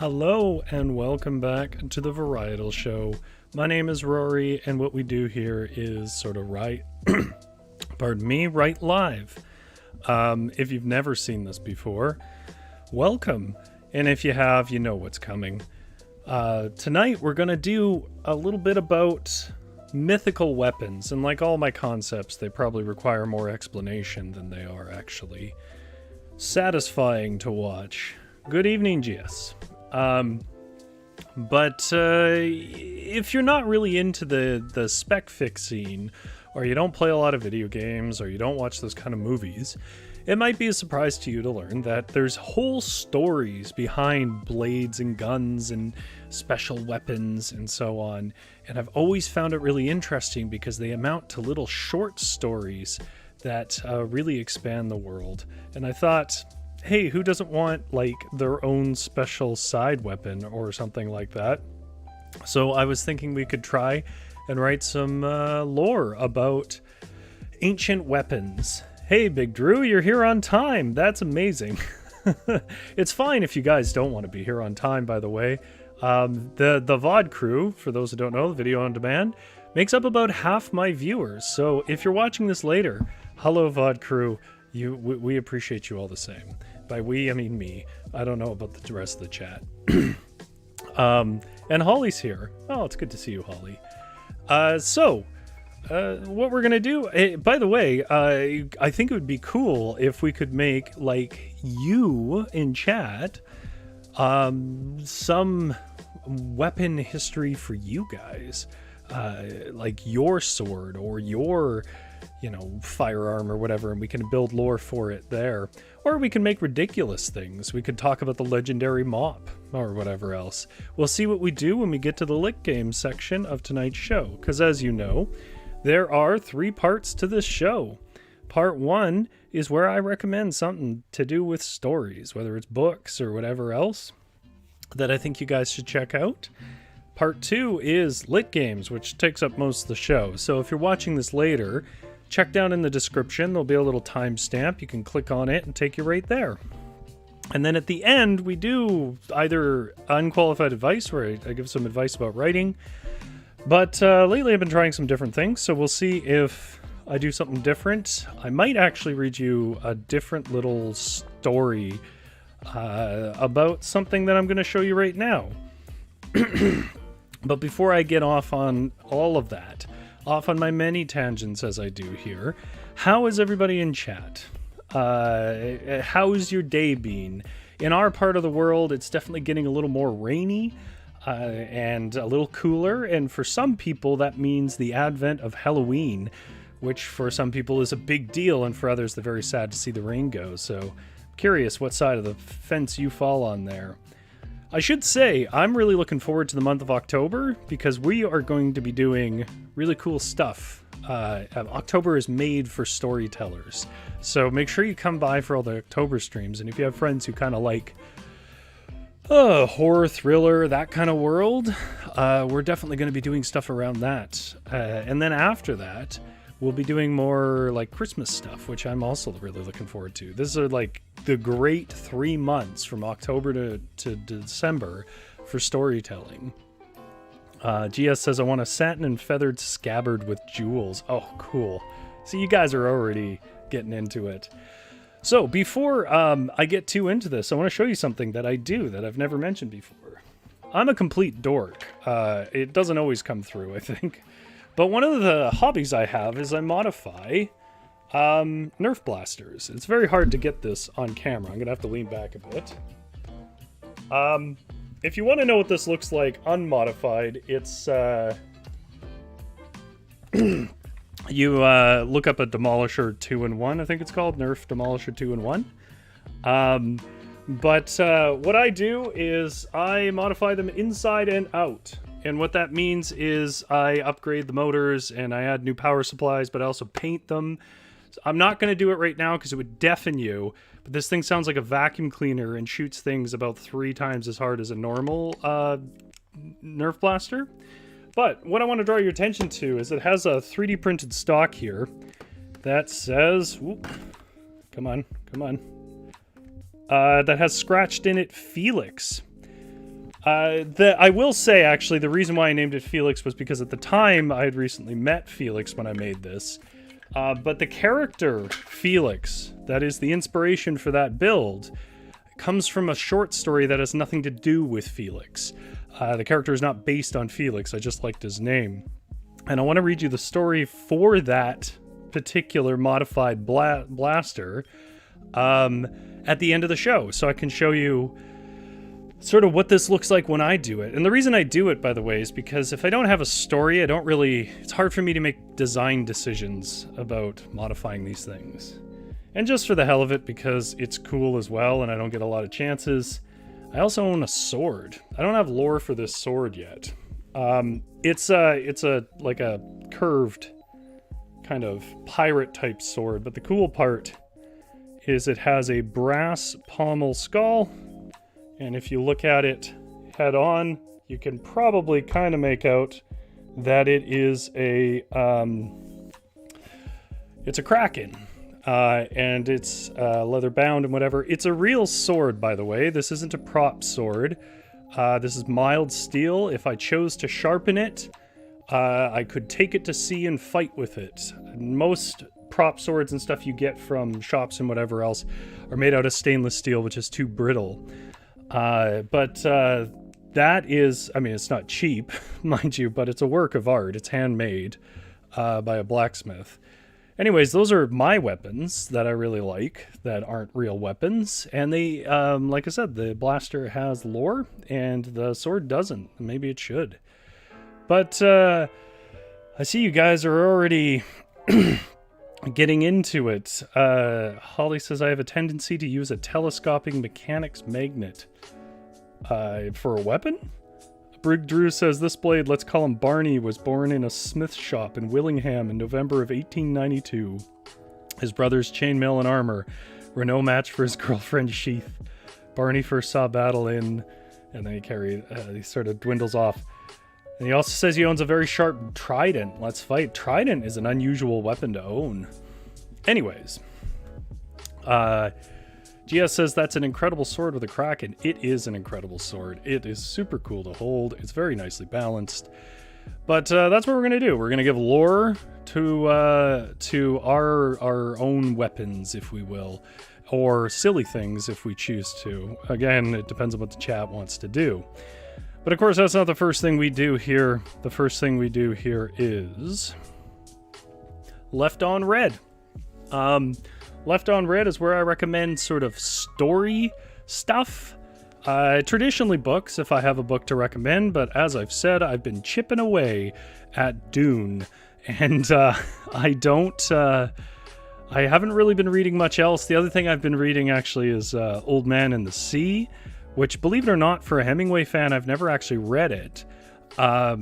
Hello and welcome back to the Varietal Show. My name is Rory, and what we do here is sort of write live. If you've never seen this before, welcome. And if you have, you know what's coming. Tonight we're going to do a little bit about mythical weapons, and like all my concepts, they probably require more explanation than they are actually satisfying to watch. Good evening, GS. But if you're not really into the spec fixing, or you don't play a lot of video games, or you don't watch those kind of movies, it might be a surprise to you to learn that there's whole stories behind blades and guns and special weapons and so on. And I've always found it really interesting because they amount to little short stories that really expand the world. And I thought, hey, who doesn't want like their own special side weapon or something like that? So I was thinking we could try and write some lore about ancient weapons. Hey, Big Drew, you're here on time. That's amazing. It's fine if you guys don't want to be here on time, by the way. The VOD crew, for those who don't know, the video on demand, makes up about half my viewers. So if you're watching this later, hello, VOD crew. We appreciate you all the same. By we, I mean me. I don't know about the rest of the chat. And Holly's here. Oh, it's good to see you, Holly. What we're gonna do, by the way, I think it would be cool if we could make, like, you in chat, some weapon history for you guys. Like your sword or your, firearm or whatever, and we can build lore for it there. Or we can make ridiculous things. We could talk about the legendary mop or whatever else. We'll see what we do when we get to the Litgames section of tonight's show, because as you know, there are 3 parts to this show. Part 1 is where I recommend something to do with stories, whether it's books or whatever else that I think you guys should check out. Part 2 is Litgames, which takes up most of the show. So if you're watching this later, check down in the description. There'll be a little timestamp. You can click on it and take you right there. And then at the end, we do either unqualified advice, where I give some advice about writing. But lately I've been trying some different things, so we'll see if I do something different. I might actually read you a different little story about something that I'm going to show you right now. But before I get off on all of that, off on my many tangents as I do here, how is everybody in chat? How's your day been? In our part of the world, it's definitely getting a little more rainy and a little cooler, and for some people that means the advent of Halloween, which for some people is a big deal, and for others they're very sad to see the rain go. So curious what side of the fence you fall on there. I should say, I'm really looking forward to the month of October because we are going to be doing really cool stuff. October is made for storytellers. So make sure you come by for all the October streams. And if you have friends who kind of like horror, thriller, that kind of world, we're definitely going to be doing stuff around that. And then after that, we'll be doing more like Christmas stuff, which I'm also really looking forward to. This is like the great 3 months from October to December for storytelling. GS says, I want a satin and feathered scabbard with jewels. Oh, cool. See, you guys are already getting into it. So before I get too into this, I want to show you something that I do that I've never mentioned before. I'm a complete dork. It doesn't always come through, I think. But one of the hobbies I have is I modify Nerf blasters. It's very hard to get this on camera. I'm going to have to lean back a bit. If you want to know what this looks like unmodified, it's... you look up a Demolisher 2-in-1, I think it's called. Nerf Demolisher 2-in-1. But what I do is I modify them inside and out. And what that means is I upgrade the motors and I add new power supplies, but I also paint them. So I'm not going to do it right now because it would deafen you. But this thing sounds like a vacuum cleaner and shoots things about 3 times as hard as a normal Nerf blaster. But what I want to draw your attention to is it has a 3D printed stock here that says, whoop, that has scratched in it Felix. I will say, actually, the reason why I named it Felix was because at the time I had recently met Felix when I made this. But the character Felix, that is the inspiration for that build, comes from a short story that has nothing to do with Felix. The character is not based on Felix, I just liked his name. And I want to read you the story for that particular modified blaster at the end of the show, so I can show you sort of what this looks like when I do it. And the reason I do it, by the way, is because if I don't have a story, it's hard for me to make design decisions about modifying these things. And just for the hell of it, because it's cool as well and I don't get a lot of chances, I also own a sword. I don't have lore for this sword yet. It's like a curved kind of pirate type sword, but the cool part is it has a brass pommel skull. And if you look at it head on, you can probably kind of make out that it is it's a Kraken. And it's leather bound and whatever. It's a real sword, by the way. This isn't a prop sword. This is mild steel. If I chose to sharpen it, I could take it to sea and fight with it. Most prop swords and stuff you get from shops and whatever else are made out of stainless steel, which is too brittle. But that is, I mean, it's not cheap, mind you, but it's a work of art. It's handmade by a blacksmith. Anyways, those are my weapons that I really like that aren't real weapons. And they, like I said, the blaster has lore and the sword doesn't. Maybe it should. But I see you guys are already getting into it. Holly says, I have a tendency to use a telescoping mechanics magnet for a weapon? Brig Drew says, this blade, let's call him Barney, was born in a smith shop in Willingham in November of 1892. His brother's chainmail and armor were no match for his girlfriend's sheath. Barney first saw battle in, and then he sort of dwindles off. And he also says he owns a very sharp trident. Let's fight. Trident is an unusual weapon to own. Anyways. GS says that's an incredible sword with a Kraken. It is an incredible sword. It is super cool to hold. It's very nicely balanced. But that's what we're going to do. We're going to give lore to our own weapons, if we will. Or silly things, if we choose to. Again, it depends on what the chat wants to do. But of course, that's not the first thing we do here. The first thing we do here is Left on Red. Left on Red is where I recommend sort of story stuff. Traditionally books, if I have a book to recommend, but as I've said, I've been chipping away at Dune. And I haven't really been reading much else. The other thing I've been reading actually is Old Man and the Sea, which, believe it or not, for a Hemingway fan, I've never actually read it. But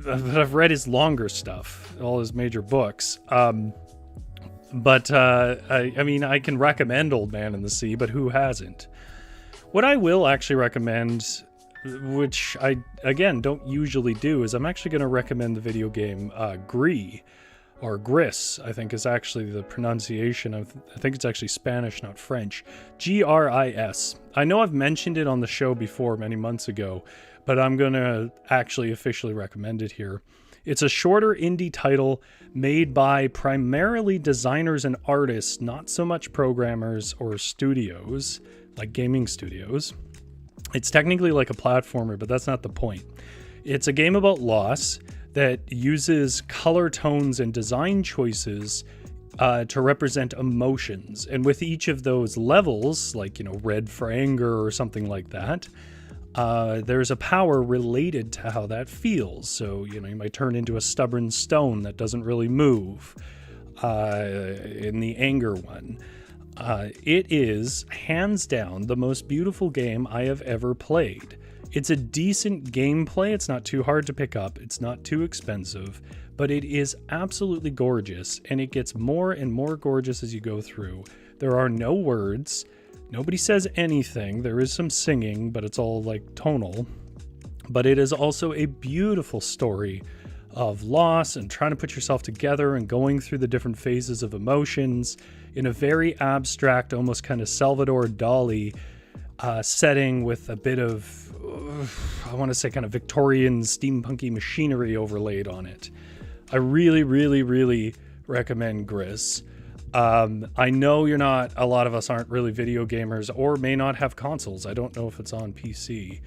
I've read his longer stuff, all his major books. But I mean, I can recommend Old Man and the Sea, but who hasn't? What I will actually recommend, which I, again, don't usually do, is I'm actually going to recommend the video game Gris, or Gris, I think is actually the pronunciation of, I think it's actually Spanish, not French. Gris. I know I've mentioned it on the show before many months ago, but I'm going to actually officially recommend it here. It's a shorter indie title made by primarily designers and artists, not so much programmers or studios, like gaming studios. It's technically like a platformer, but that's not the point. It's a game about loss that uses color tones and design choices to represent emotions. And with each of those levels, like, you know, red for anger or something like that, there's a power related to how that feels. So, you know, you might turn into a stubborn stone that doesn't really move in the anger one. It is, hands down, the most beautiful game I have ever played. It's a decent gameplay. It's not too hard to pick up. It's not too expensive, but it is absolutely gorgeous, and it gets more and more gorgeous as you go through. There are no words. Nobody says anything. There is some singing, but it's all like tonal. But it is also a beautiful story of loss and trying to put yourself together and going through the different phases of emotions in a very abstract, almost kind of Salvador Dali setting with a bit of, I want to say kind of Victorian steampunky machinery overlaid on it. I really, really, really recommend Gris. I know a lot of us aren't really video gamers or may not have consoles. I don't know if it's on PC,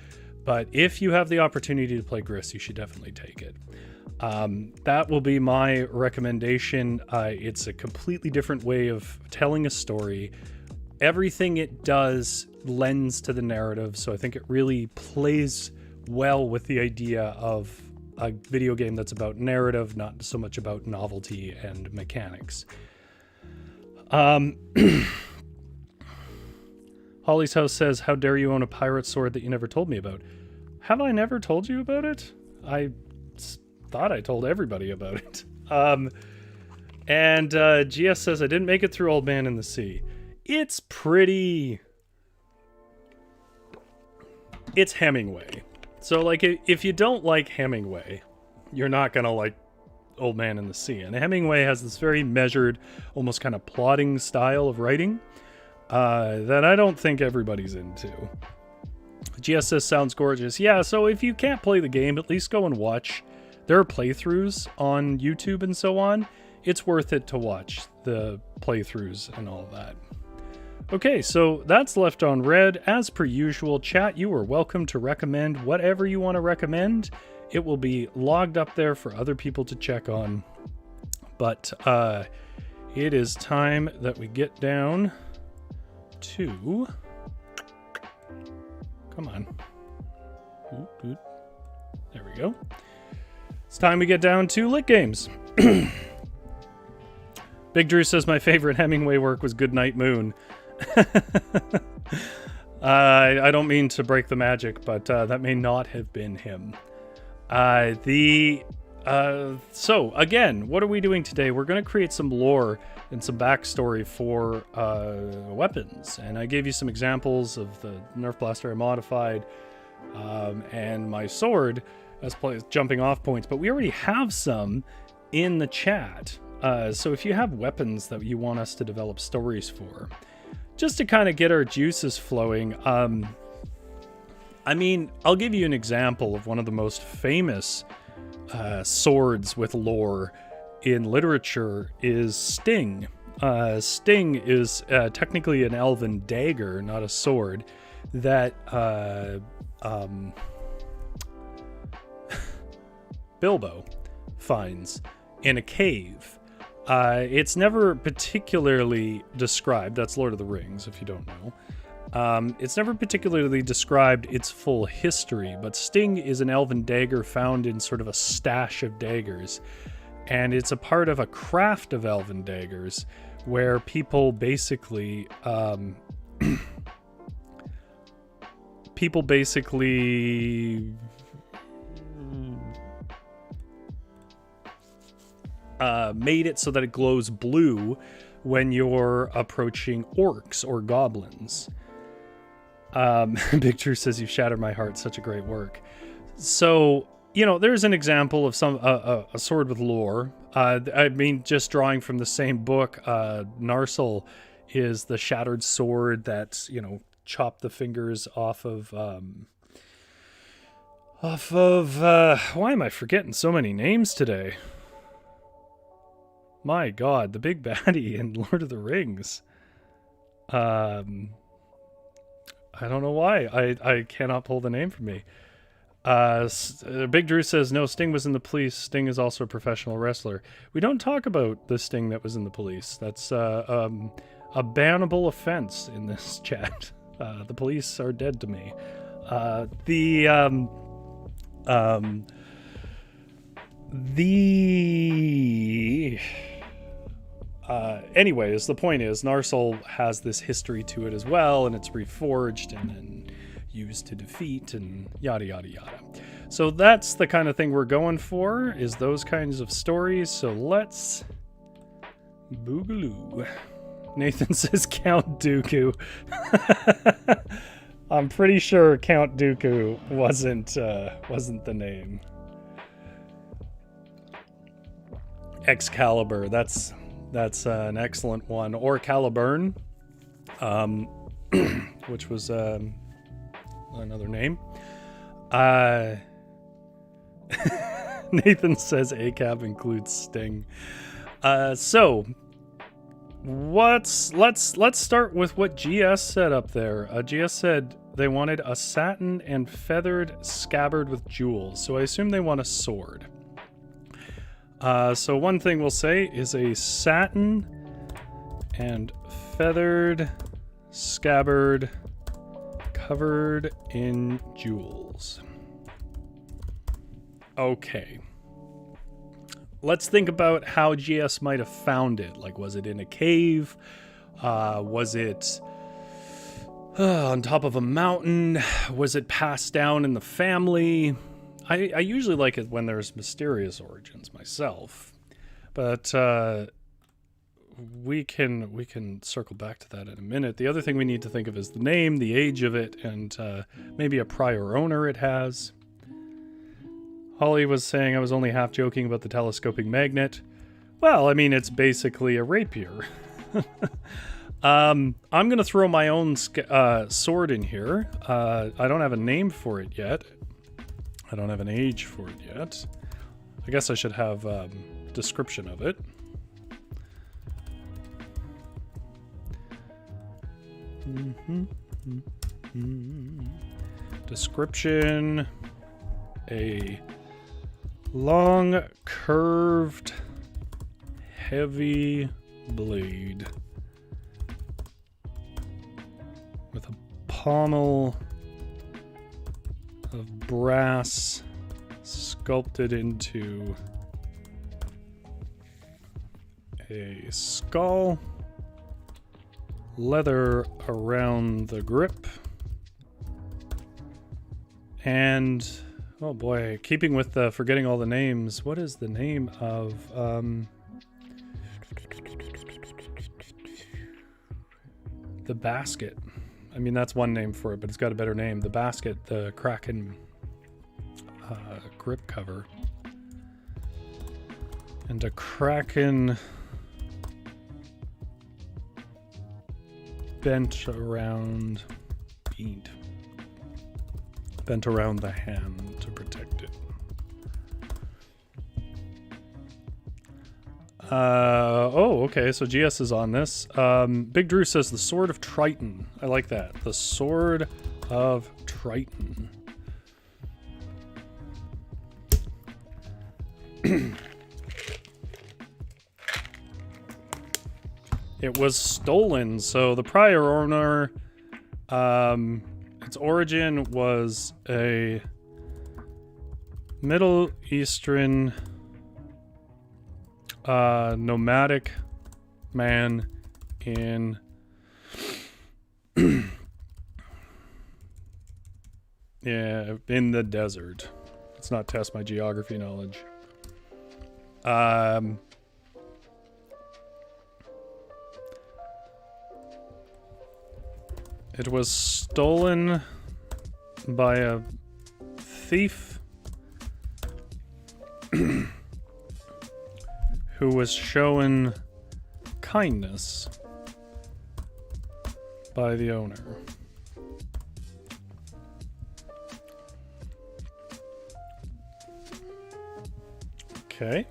but if you have the opportunity to play Gris, you should definitely take it. That will be my recommendation. It's a completely different way of telling a story. Everything it does lends to the narrative, so I think it really plays well with the idea of a video game that's about narrative, not so much about novelty and mechanics. Holly's House says, how dare you own a pirate sword that you never told me about? Have I never told you about it? I thought I told everybody about it. And GS says, I didn't make it through Old Man in the Sea. It's pretty... It's Hemingway. So, like, if you don't like Hemingway, you're not gonna like Old Man in the Sea. And Hemingway has this very measured, almost kind of plodding style of writing that I don't think everybody's into. GS says, sounds gorgeous. Yeah, so if you can't play the game, at least go and watch. There are playthroughs on YouTube and so on. It's worth it to watch the playthroughs and all that. Okay, so that's Left on Red. As per usual, chat, you are welcome to recommend whatever you want to recommend. It will be logged up there for other people to check on. But it is time that we get down to... Come on. There we go. It's time we get down to Litgames. Big Drew says my favorite Hemingway work was Goodnight Moon. I don't mean to break the magic, but that may not have been him. So again, what are we doing today? We're going to create some lore and some backstory for weapons, and I gave you some examples of the Nerf blaster I modified and my sword as jumping off points, but we already have some in the chat. So if you have weapons that you want us to develop stories for, just to kind of get our juices flowing, I mean, I'll give you an example of one of the most famous swords with lore in literature is Sting. Sting is technically an elven dagger, not a sword, that Bilbo finds in a cave. It's never particularly described. That's Lord of the Rings, if you don't know. It's never particularly described its full history, but Sting is an elven dagger found in sort of a stash of daggers. And it's a part of a craft of elven daggers where people basically... made it so that it glows blue when you're approaching orcs or goblins. Big True says, you shattered my heart. Such a great work. So, you know, there's an example of some a sword with lore. I mean, just drawing from the same book, Narsil is the shattered sword that, you know, chopped the fingers off of why am I forgetting so many names today? My God, the big baddie in Lord of the Rings. I don't know why. I cannot pull the name from me. Big Drew says, no, Sting was in the police. Sting is also a professional wrestler. We don't talk about the Sting that was in the police. That's a bannable offense in this chat. The police are dead to me. Anyways, the point is, Narsil has this history to it as well, and it's reforged and then used to defeat and yada yada yada. So that's the kind of thing we're going for, is those kinds of stories. So let's boogaloo. Nathan says Count Dooku. I'm pretty sure Count Dooku wasn't the name. Excalibur, that's an excellent one. Or Caliburn, which was another name. Nathan says ACAB includes Sting. So let's start with what GS said up there. GS said they wanted a satin and feathered scabbard with jewels. So I assume they want a sword. So one thing we'll say is a satin and feathered scabbard covered in jewels. Okay. Let's think about how GS might have found it. Like, was it in a cave? Was it on top of a mountain? Was it passed down in the family? I usually like it when there's mysterious origins myself. But we can circle back to that in a minute. The other thing we need to think of is the name, the age of it, and maybe a prior owner it has. Holly was saying I was only half joking about the telescoping magnet. Well, I mean, it's basically a rapier. I'm going to throw my own sword in here. I don't have a name for it yet. I don't have an age for it yet. I guess I should have description of it. Description: a long, curved, heavy blade with a pommel of brass sculpted into a skull, leather around the grip, and oh boy, keeping with the forgetting all the names, what is the name of the basket? I mean, that's one name for it, but it's got a better name. The basket, the Kraken grip cover. And a Kraken bent around the hand to protect it. Okay, so GS is on this. Big Drew says the Sword of Triton. I like that. The Sword of Triton. It was stolen, so the prior owner, its origin was a Middle Eastern nomadic man in in the desert. Let's not test my geography knowledge. It was stolen by a thief who was shown kindness by the owner. Okay.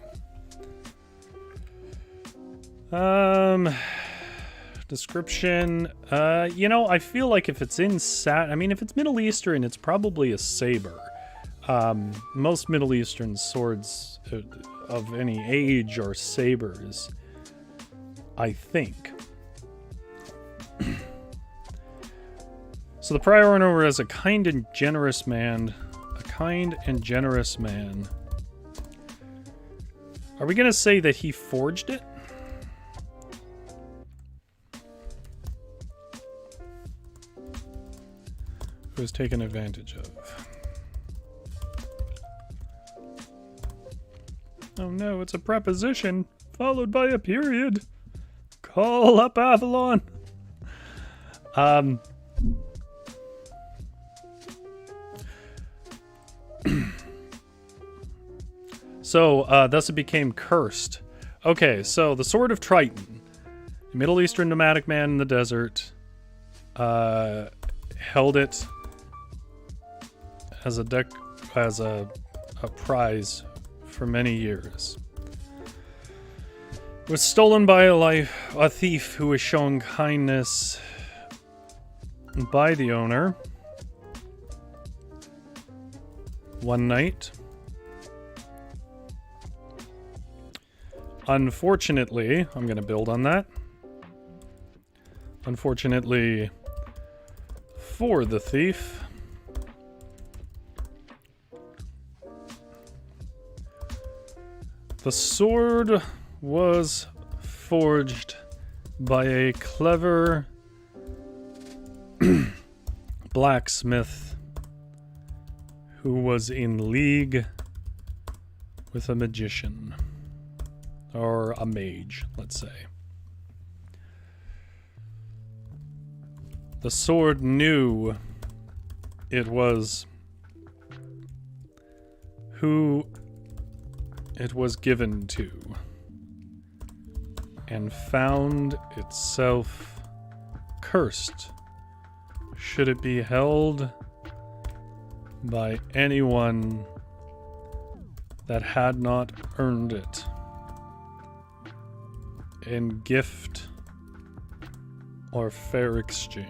Description. I feel like if it's in if it's Middle Eastern, it's probably a saber. Most Middle Eastern swords of any age are sabers, I think. So the prior owner was a kind and generous man. Are we going to say that he forged it? Who was taken advantage of? Oh no, it's a preposition followed by a period. Call up Avalon. So, thus it became cursed. Okay, so the Sword of Triton. A Middle Eastern nomadic man in the desert held it as a prize for many years. It was stolen by a thief who was shown kindness by the owner one night. Unfortunately, I'm going to build on that. Unfortunately for the thief, the sword was forged by a clever blacksmith who was in league with a magician. Or a mage, let's say. The sword knew it was who it was given to, and found itself cursed should it be held by anyone that had not earned it in gift or fair exchange.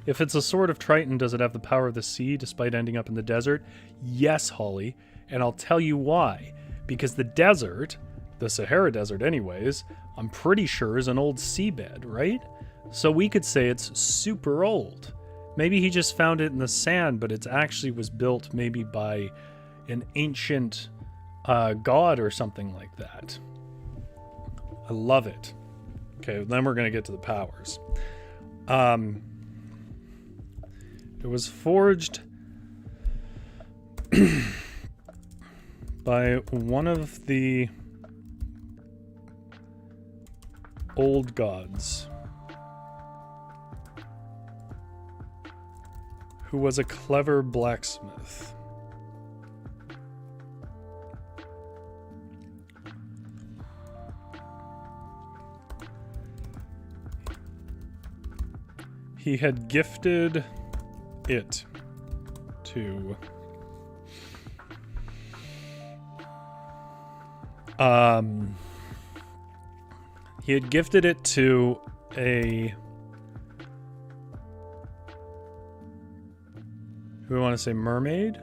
If it's a sword of Triton, does it have the power of the sea despite ending up in the desert? Yes, Holly, and I'll tell you why. Because the desert, the Sahara Desert anyways, I'm pretty sure is an old seabed, right? So we could say it's super old. Maybe he just found it in the sand, but it actually was built maybe by an ancient god or something like that. I love it. Okay, then we're going to get to the powers. It was forged by one of the old gods who was a clever blacksmith. He had gifted it to he had gifted it to a, who we want to say mermaid?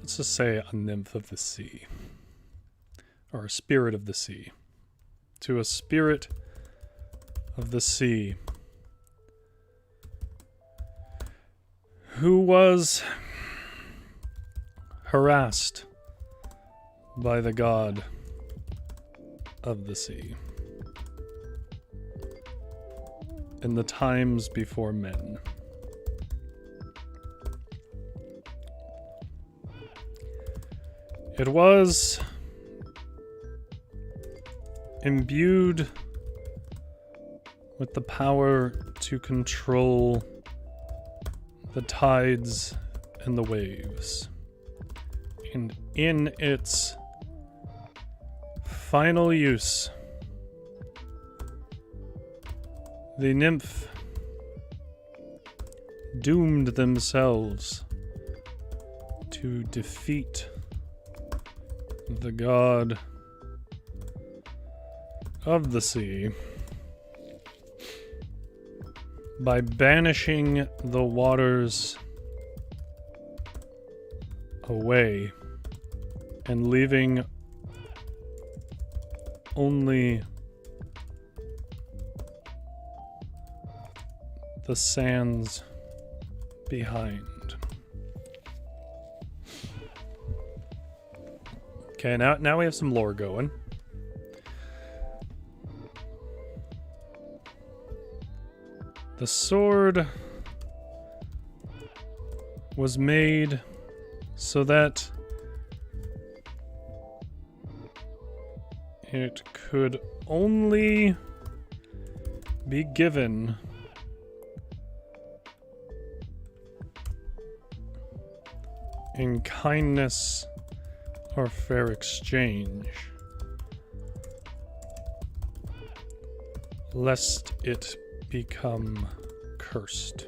Let's just say a nymph of the sea. Or a spirit of the sea. To a spirit of the sea. Who was harassed by the god of the sea. In the times before men. It was imbued with the power to control the tides and the waves. And in its final use, the nymph doomed themselves to defeat the god of the sea by banishing the waters away and leaving only the sands behind. Okay, now we have some lore going. The sword was made so that it could only be given in kindness or fair exchange, lest it become cursed.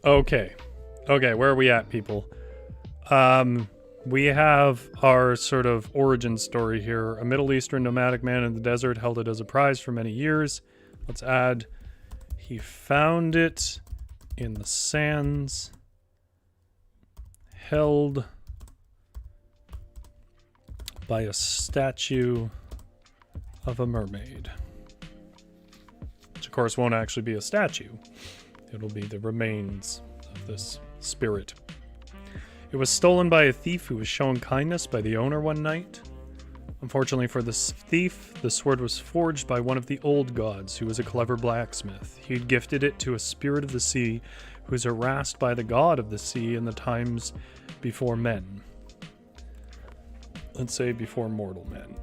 Okay. Okay, where are we at, people? We have our sort of origin story here. A Middle Eastern nomadic man in the desert held it as a prize for many years. Let's add, he found it in the sands, held by a statue of a mermaid. Which, of course, won't actually be a statue. It'll be the remains of this spirit. It was stolen by a thief who was shown kindness by the owner one night. Unfortunately for this thief, the sword was forged by one of the old gods, who was a clever blacksmith. He had gifted it to a spirit of the sea, who was harassed by the god of the sea in the times before men. Let's say before mortal men.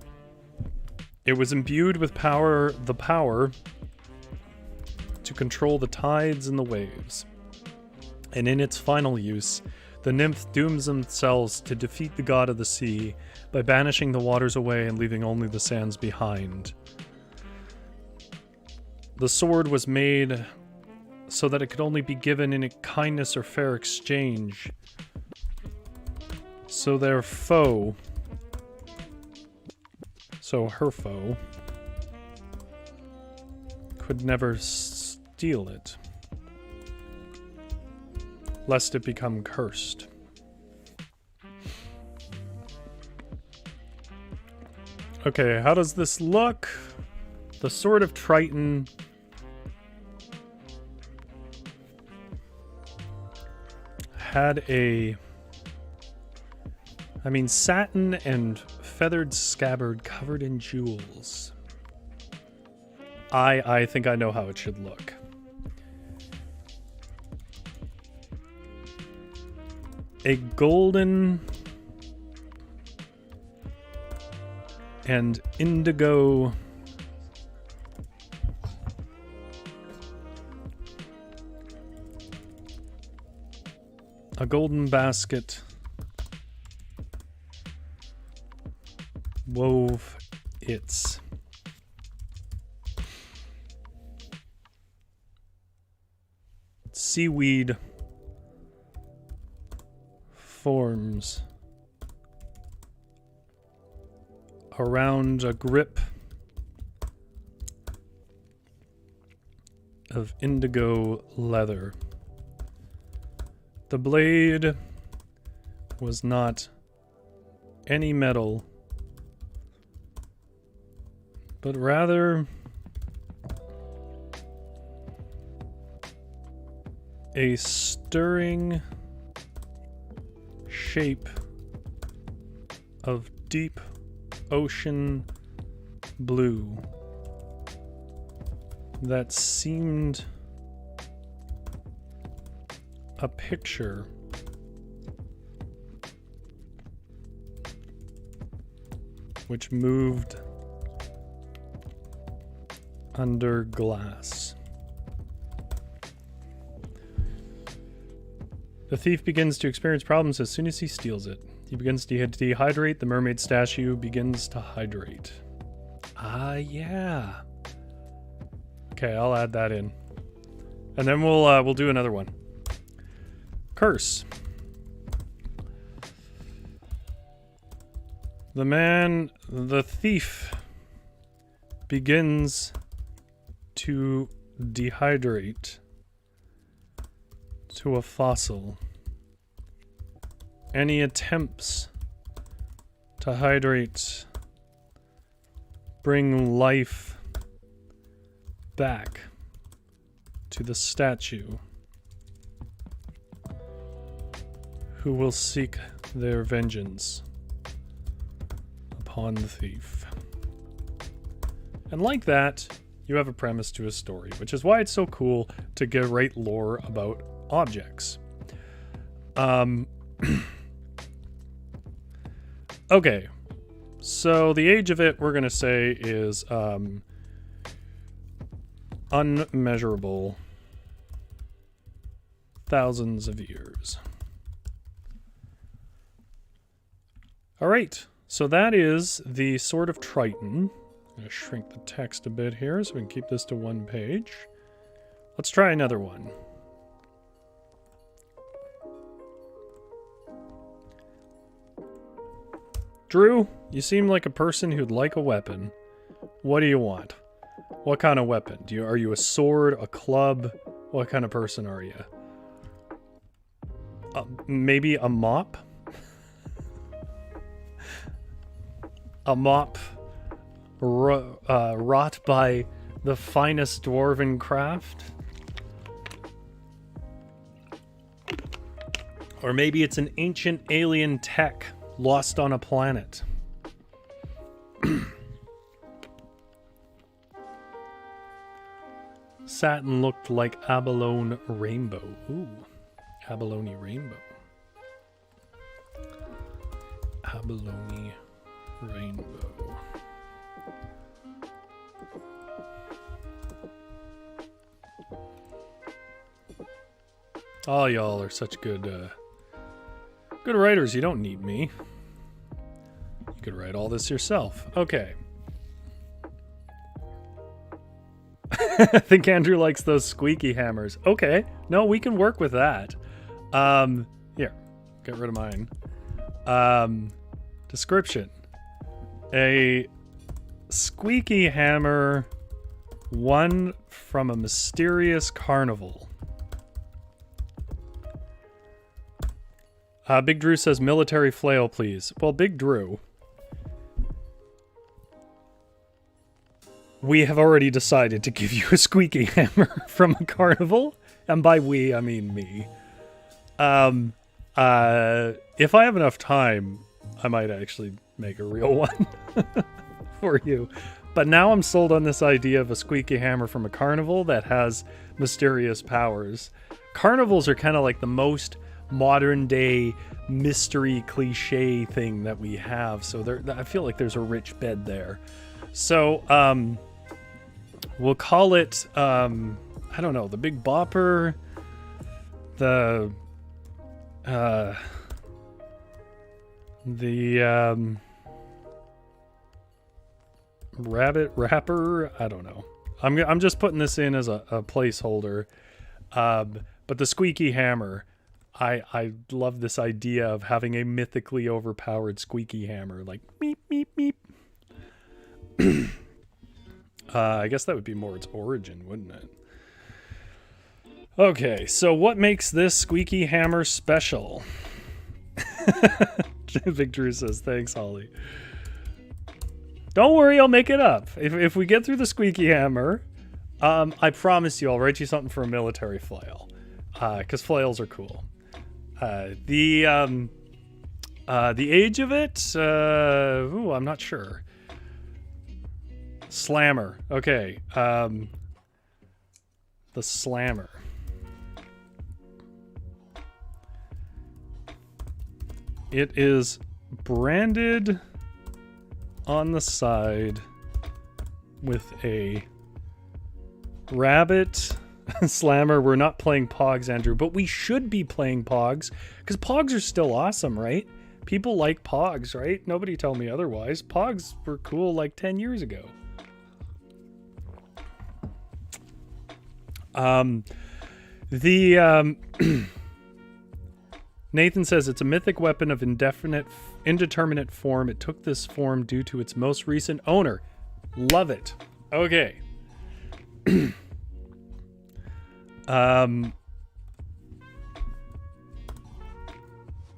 It was imbued with the power to control the tides and the waves. And in its final use, the nymph dooms themselves to defeat the god of the sea by banishing the waters away and leaving only the sands behind. The sword was made so that it could only be given in a kindness or fair exchange. So her foe, could never steal it, lest it become cursed. Okay, how does this look? The Sword of Triton had satin and feathered scabbard covered in jewels. I think I know how it should look. A golden and indigo basket wove its seaweed forms around a grip of indigo leather. The blade was not any metal, but rather a stirring shape of deep ocean blue that seemed a picture which moved under glass. The thief begins to experience problems as soon as he steals it. He begins to dehydrate. The mermaid statue begins to hydrate. Ah, yeah. Okay, I'll add that in, and then we'll do another one. Curse. The thief begins to dehydrate to a fossil. Any attempts to hydrate bring life back to the statue, who will seek their vengeance upon the thief. And like that, you have a premise to a story, which is why it's so cool to write lore about objects. Okay, so the age of it, we're gonna say, is unmeasurable thousands of years. All right, so that is the Sword of Triton. I'm going to shrink the text a bit here so we can keep this to one page. Let's try another one. Drew, you seem like a person who'd like a weapon. What do you want? What kind of weapon? Are you a sword, a club? What kind of person are you? Maybe a mop? A mop wrought by the finest dwarven craft? Or maybe it's an ancient alien tech lost on a planet. Satin looked like abalone rainbow. Ooh, abalone rainbow. Abalone rainbow. Oh, y'all are such good writers. You don't need me. You could write all this yourself. Okay. I think Andrew likes those squeaky hammers. Okay. No, we can work with that. Here. Get rid of mine. Description. A squeaky hammer, one from a mysterious carnival. Big Drew says military flail, please. Well, Big Drew, we have already decided to give you a squeaky hammer from a carnival. And by we, I mean me. If I have enough time, I might actually make a real one for you. But now I'm sold on this idea of a squeaky hammer from a carnival that has mysterious powers. Carnivals are kind of like the most modern day mystery cliche thing that we have, so I feel like there's a rich bed there. So we'll call it I don't know, the Big Bopper, the Rabbit Rapper. I don't know. I'm just putting this in as a placeholder, but the squeaky hammer, I love this idea of having a mythically overpowered squeaky hammer, like meep, meep, meep. I guess that would be more its origin, wouldn't it? Okay, so what makes this squeaky hammer special? Big Drew says, thanks, Holly. Don't worry, I'll make it up. If we get through the squeaky hammer, I promise you I'll write you something for a military flail. Because flails are cool. The age of it, ooh, I'm not sure. Slammer. Okay. The slammer. It is branded on the side with a rabbit slammer. We're not playing Pogs, Andrew, but we should be playing Pogs because Pogs are still awesome, right? People like Pogs, right? Nobody tell me otherwise. Pogs were cool like 10 years ago. Nathan says it's a mythic weapon of indeterminate form. It took this form due to its most recent owner. Love it. Okay.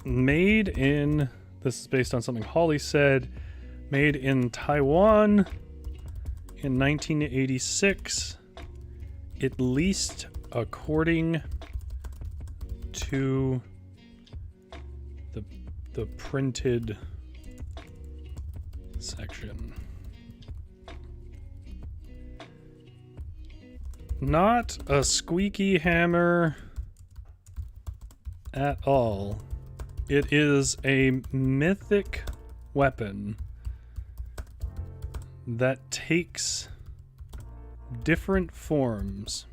Made in, this is based on something Holly said, made in Taiwan in 1986, at least according to the printed section. Not a squeaky hammer at all. It is a mythic weapon that takes different forms.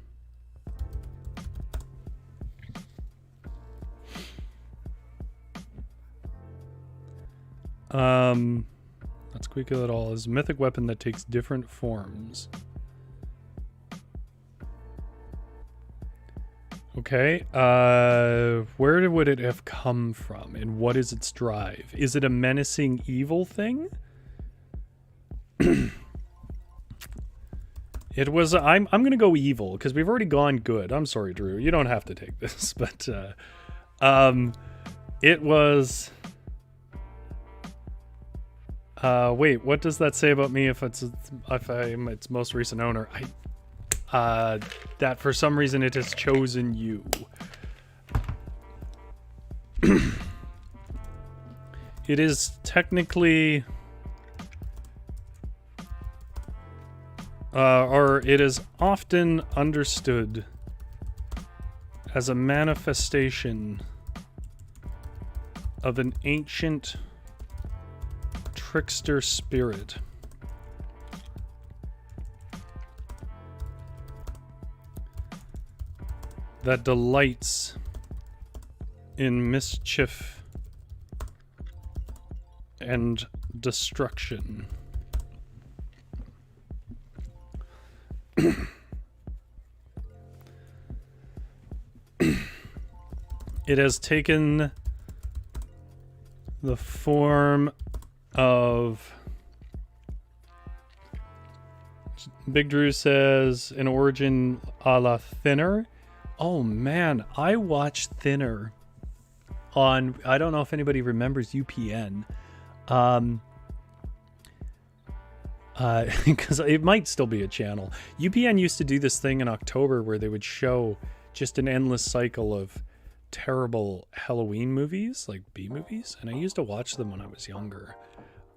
Not squeaky at all. Is a mythic weapon that takes different forms. Okay, where would it have come from, and what is its drive? Is it a menacing evil thing? It was, I'm gonna go evil, because we've already gone good. I'm sorry, Drew, you don't have to take this, but, it was, wait, what does that say about me if I'm its most recent owner? That for some reason it has chosen you. It is technically, or it is often understood as a manifestation of an ancient trickster spirit. That delights in mischief and destruction. It has taken the form of, Big Drew says, an origin a la Thinner. Oh man, I watched Thinner on, I don't know if anybody remembers UPN. Because it might still be a channel. UPN used to do this thing in October where they would show just an endless cycle of terrible Halloween movies, like B movies, and I used to watch them when I was younger.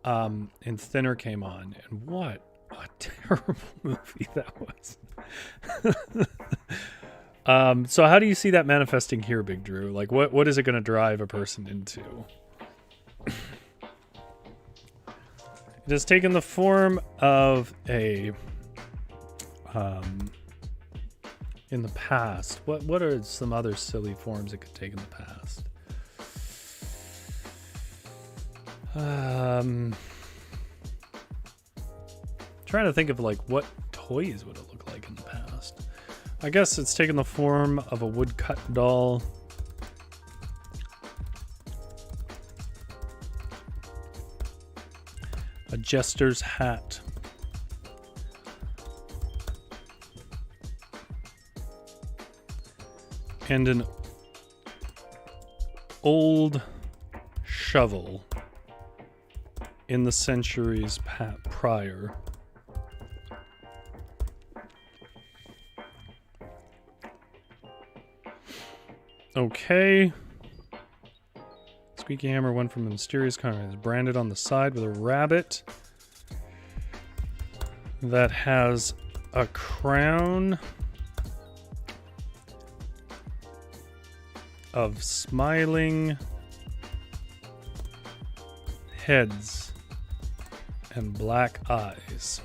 And Thinner came on, and what a terrible movie that was. So how do you see that manifesting here, Big Drew? Like, what is it going to drive a person into? It has taken the form of a, in the past. What are some other silly forms it could take in the past? Trying to think of like what toys would it look like in the past. I guess it's taken the form of a woodcut doll. A jester's hat. And an old shovel in the centuries prior. Okay. Squeaky hammer, one from the mysterious kind, is branded on the side with a rabbit that has a crown of smiling heads and black eyes.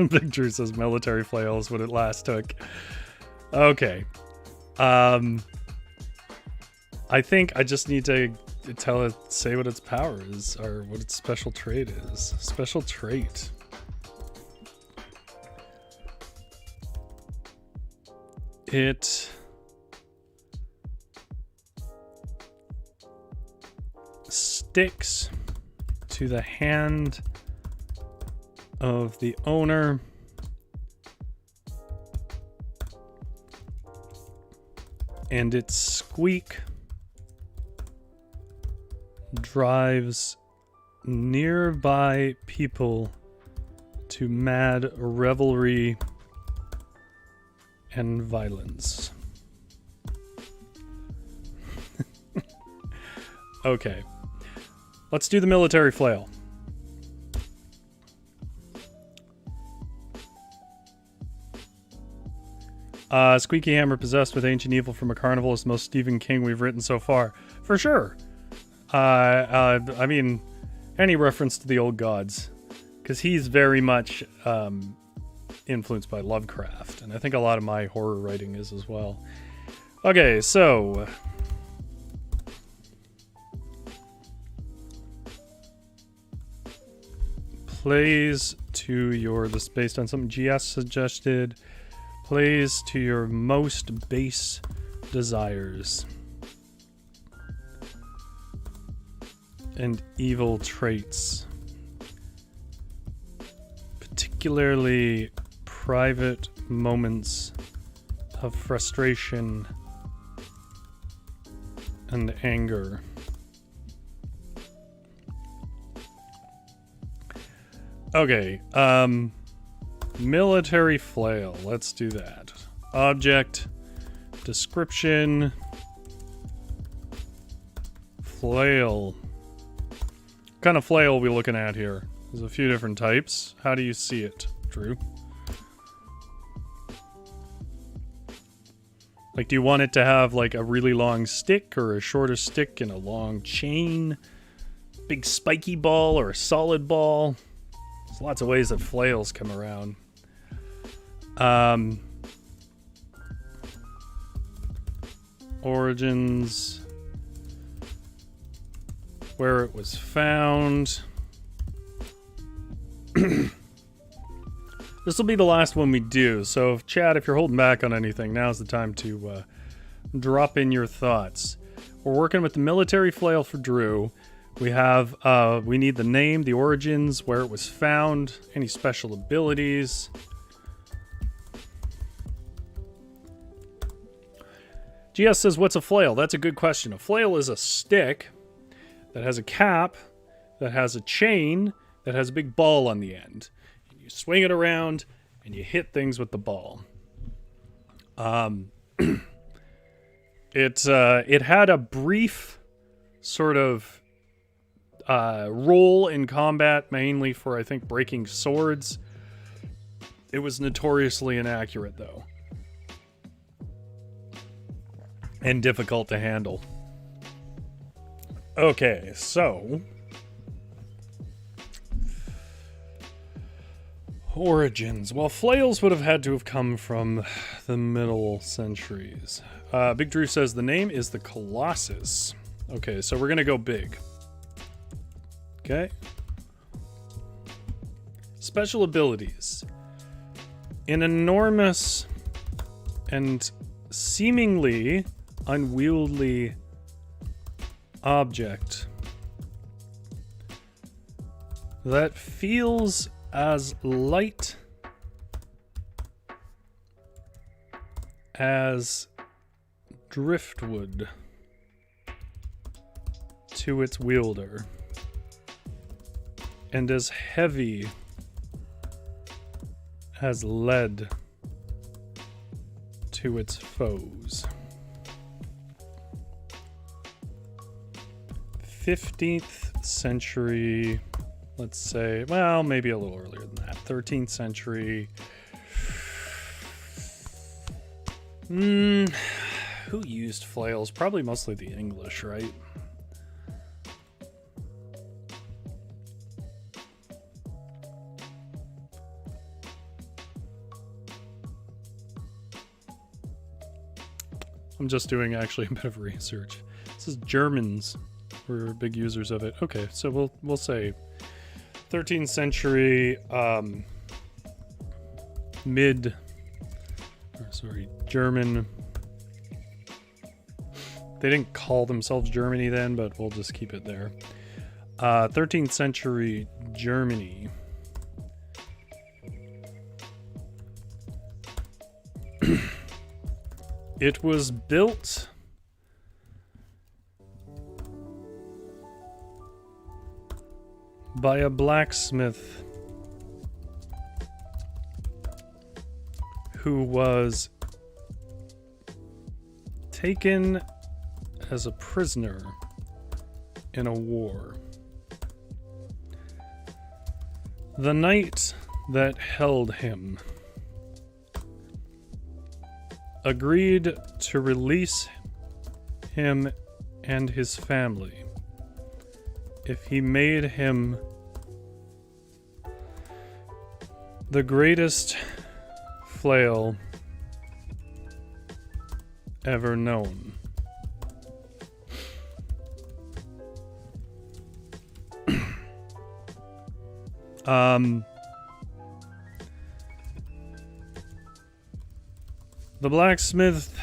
Big Drew says military flails when it last took. Okay. I think I just need to tell it, say what its power is, or what its special trait is. Special trait. It sticks to the hand of the owner and its squeak drives nearby people to mad revelry and violence. Okay. Let's do the military flail. Squeaky hammer possessed with ancient evil from a carnival is the most Stephen King we've written so far. For sure. I mean, any reference to the old gods, because he's very much influenced by Lovecraft, and I think a lot of my horror writing is as well. Okay, so plays to your, this is based on something GS suggested, plays to your most base desires and evil traits, particularly private moments of frustration and anger. Okay, military flail, let's do that. Object, description, flail. What kind of flail are we looking at here? There's a few different types. How do you see it, Drew? Like, do you want it to have like a really long stick or a shorter stick and a long chain? Big spiky ball or a solid ball? There's lots of ways that flails come around. Origins. Where it was found. This will be the last one we do, so Chad, if you're holding back on anything, now's the time to drop in your thoughts. We're working with the military flail for Drew. We have, we need the name, the origins, where it was found, any special abilities. GS says, what's a flail? That's a good question. A flail is a stick that has a cap, that has a chain, that has a big ball on the end. You swing it around, and you hit things with the ball. It had a brief sort of role in combat, mainly for, I think, breaking swords. It was notoriously inaccurate, though. And difficult to handle. Okay, so origins. Well, flails would have had to have come from the middle centuries. Big Drew says the name is the Colossus. Okay, so we're gonna go big. Okay. Special abilities. An enormous and seemingly unwieldy object that feels as light as driftwood to its wielder, and as heavy as lead to its foes. 15th century, let's say, well, maybe a little earlier than that. 13th century. Who used flails? Probably mostly the English, right? I'm just doing actually a bit of research. This is Germans were big users of it. Okay, so we'll say 13th century, German. They didn't call themselves Germany then, but we'll just keep it there. 13th century Germany. It was built by a blacksmith who was taken as a prisoner in a war. The knight that held him agreed to release him and his family if he made him the greatest flail ever known. The blacksmith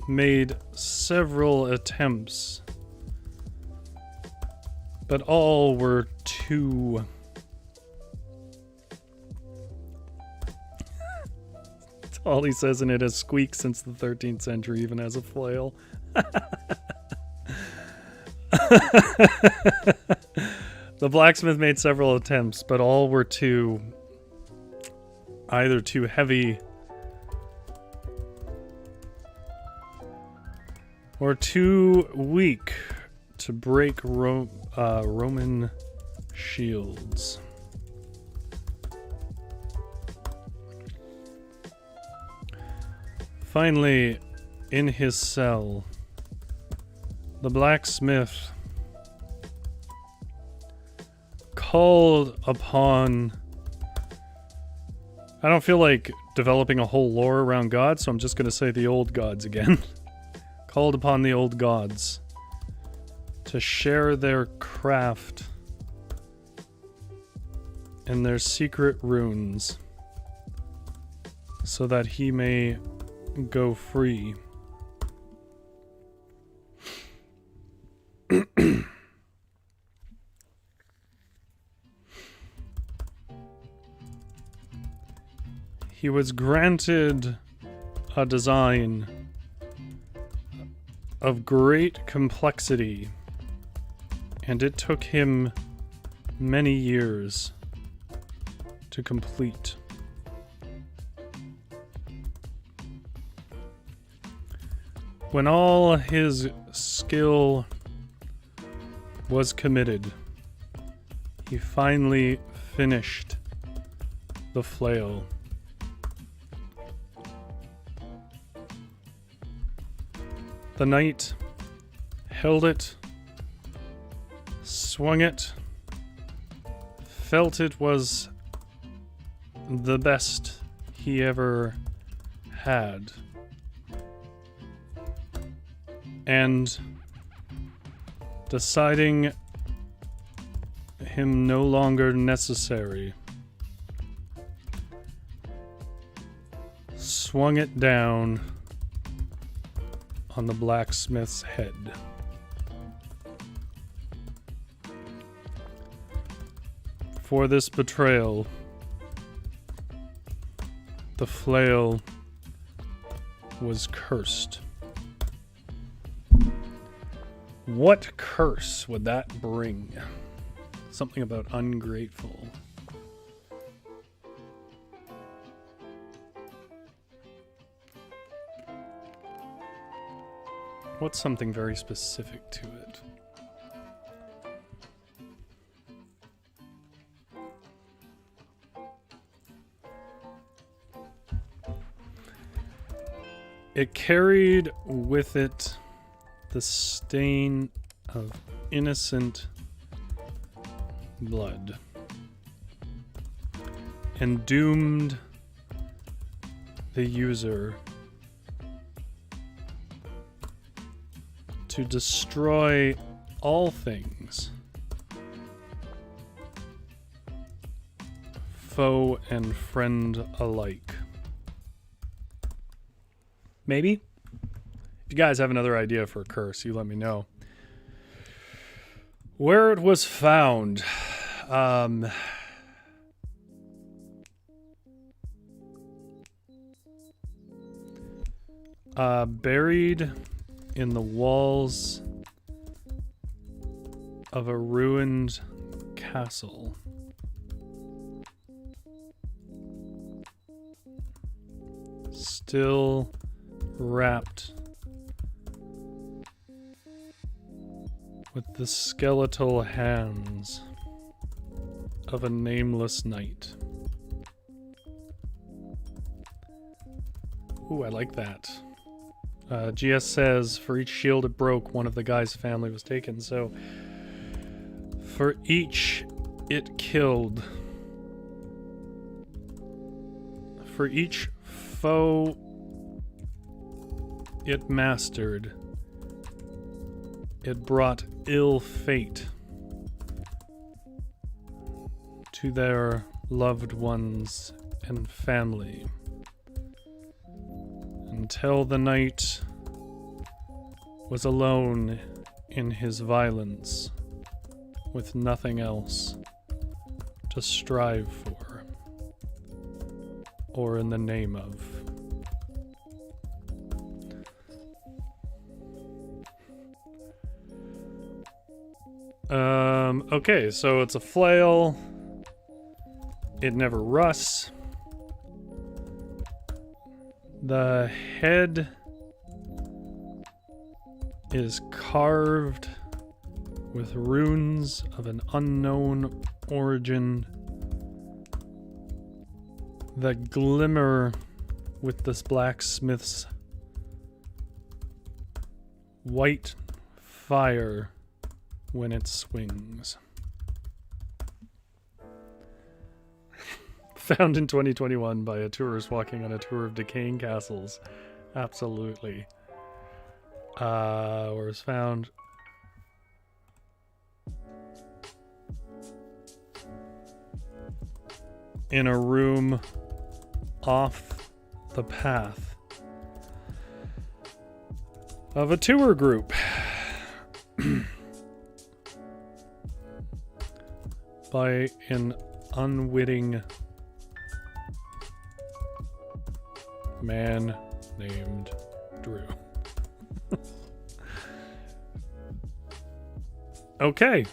made several attempts, but all were too... That's all he says, and it has squeaked since the 13th century, even as a flail. The blacksmith made several attempts, but all were either too heavy or too weak to break Roman shields. Finally, in his cell, the blacksmith called upon... I don't feel like developing a whole lore around gods, so I'm just going to say the old gods again. Called upon the old gods to share their craft and their secret runes so that he may go free. He was granted a design of great complexity, and it took him many years to complete. When all his skill was committed, he finally finished the flail. The knight held it, swung it, felt it was the best he ever had, and deciding him no longer necessary, swung it down on the blacksmith's head. For this betrayal, the flail was cursed. What curse would that bring? Something about ungrateful. What's something very specific to it? It carried with it the stain of innocent blood, and doomed the user to destroy all things, foe and friend alike. Maybe? If you guys have another idea for a curse, you let me know. Where it was found, buried in the walls of a ruined castle. Still wrapped with the skeletal hands of a nameless knight. Ooh, I like that. GS says, for each shield it broke, one of the guy's family was taken. So, for each it killed, for each foe it mastered, it brought ill fate to their loved ones and family, until the knight was alone in his violence, with nothing else to strive for, or in the name of. Okay, so it's a flail. It never rusts. The head is carved with runes of an unknown origin that glimmer with this blacksmith's white fire when it swings. Found in 2021 by a tourist walking on a tour of decaying castles. Absolutely. Where it was found. In a room off the path of a tour group. By an unwitting man named Drew. Okay.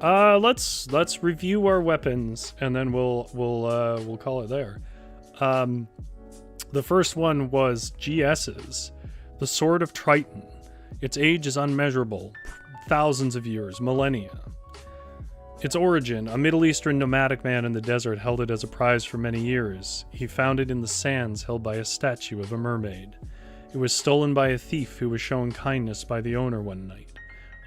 Let's review our weapons and then we'll call it there. The first one was GS's, the Sword of Triton. Its age is unmeasurable, thousands of years, millennia. Its origin, a Middle Eastern nomadic man in the desert held it as a prize for many years. He found it in the sands held by a statue of a mermaid. It was stolen by a thief who was shown kindness by the owner one night.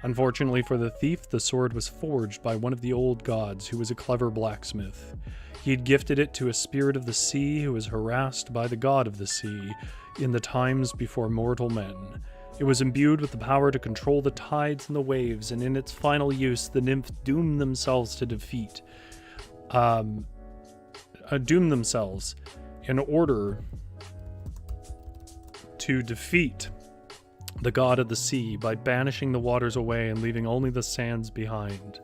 Unfortunately for the thief, the sword was forged by one of the old gods who was a clever blacksmith. He had gifted it to a spirit of the sea who was harassed by the god of the sea in the times before mortal men. It was imbued with the power to control the tides and the waves, and in its final use, the nymph doomed themselves to defeat. Doomed themselves in order to defeat the god of the sea by banishing the waters away and leaving only the sands behind.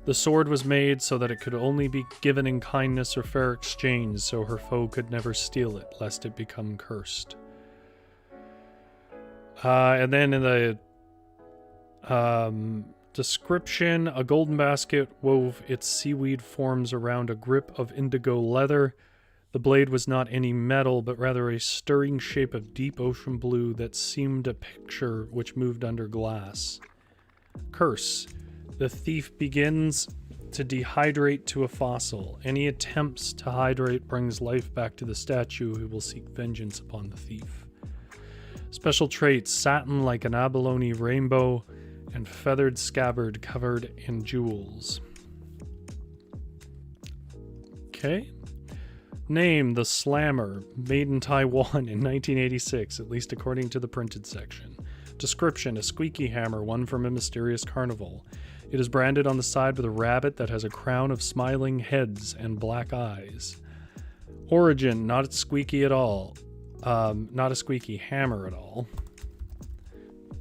The sword was made so that it could only be given in kindness or fair exchange, so her foe could never steal it, lest it become cursed. And then in the description, a golden basket wove its seaweed forms around a grip of indigo leather. The blade was not any metal, but rather a stirring shape of deep ocean blue that seemed a picture which moved under glass. Curse. The thief begins to dehydrate to a fossil. Any attempts to hydrate brings life back to the statue who will seek vengeance upon the thief. Special traits, satin like an abalone rainbow, and feathered scabbard covered in jewels. Okay. Name, the Slammer, made in Taiwan in 1986, at least according to the printed section. Description, a squeaky hammer, won from a mysterious carnival. It is branded on the side with a rabbit that has a crown of smiling heads and black eyes. Origin, not squeaky at all. Not a squeaky hammer at all.